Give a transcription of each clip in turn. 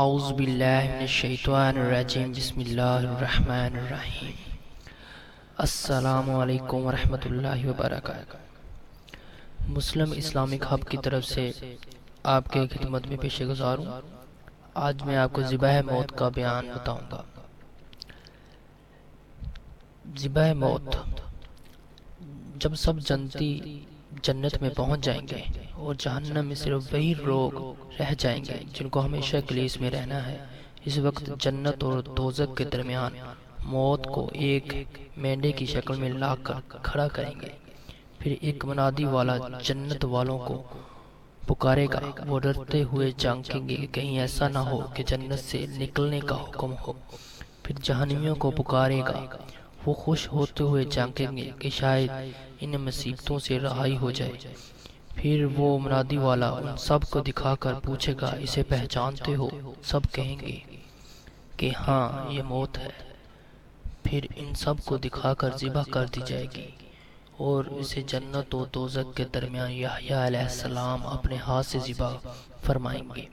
اعوذ باللہ من الشیطان الرجیم بسم اللہ الرحمن الرحیم۔ السلام علیکم ورحمۃ اللہ وبرکاتہ۔ مسلم اسلامک ہب کی طرف سے آپ کے خدمت میں پیش گزار ہوں۔ آج میں آپ کو ذبح موت کا بیان بتاؤں گا۔ ذبح موت، جب سب جنتی جنت میں پہنچ جائیں گے اور جہنم میں صرف وہی لوگ رہ جائیں گے جن کو ہمیشہ کے لیے اس میں رہنا ہے، اس وقت جنت اور دوزخ کے درمیان موت کو ایک مینڈے کی شکل میں لا کر کھڑا کریں گے۔ پھر ایک منادی والا جنت والوں کو پکارے گا۔ وہ ڈرتے ہوئے جھانکیں گے کہ کہیں ایسا نہ ہو کہ جنت سے نکلنے کا حکم ہو۔ پھر جہنمیوں کو پکارے گا۔ وہ خوش ہوتے ہوئے جھانکیں گے کہ شاید ان مصیبتوں سے رہائی ہو جائے۔ پھر وہ منادی والا ان سب کو دکھا کر پوچھے گا، اسے پہچانتے ہو؟ سب کہیں گے کہ ہاں، یہ موت ہے۔ پھر ان سب کو دکھا کر ذبح کر دی جائے گی اور اسے جنت و دوزخ کے درمیان یحییٰ علیہ السلام اپنے ہاتھ سے ذبح فرمائیں گے،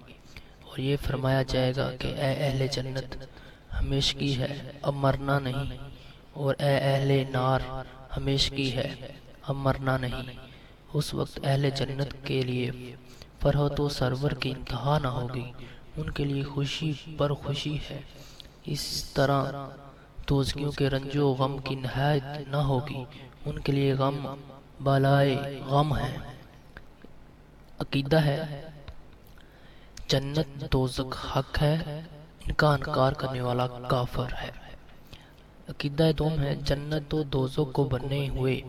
اور یہ فرمایا جائے گا کہ اے اہل جنت، ہمیشگی ہے، اب مرنا نہیں، اور اے اہل نار، ہمیشگی ہے، اب مرنا نہیں۔ اس وقت اہل جنت کے لیے فرحت و سرور کی انتہا نہ ہوگی، ان کے لیے خوشی پر خوشی ہے۔ اس طرح دوزخیوں کے رنج و غم کی نہایت نہ ہوگی، ان کے لیے غم بالائے غم ہے۔ عقیدہ ہے جنت دوزخ حق ہے، ان کا انکار کرنے والا کافر ہے۔ عقیدہ دوم ہے جنت و دوزخ کو بنے ہوئے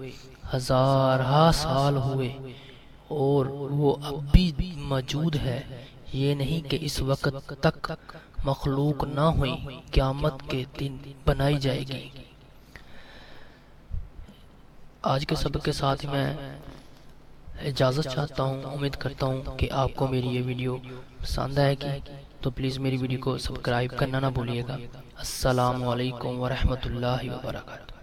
ہزارہ سال ہوئے اور وہ اب بھی موجود ہے، یہ نہیں کہ اس وقت تک مخلوق نہ ہوئی، قیامت کے دن بنائی جائے گی۔ آج کے سبق کے ساتھ میں اجازت چاہتا ہوں۔ امید کرتا ہوں کہ آپ کو میری یہ ویڈیو پسند آئے گی، تو پلیز میری ویڈیو کو سبسکرائب کرنا نہ بھولیے گا۔ السلام علیکم ورحمۃ اللہ وبرکاتہ۔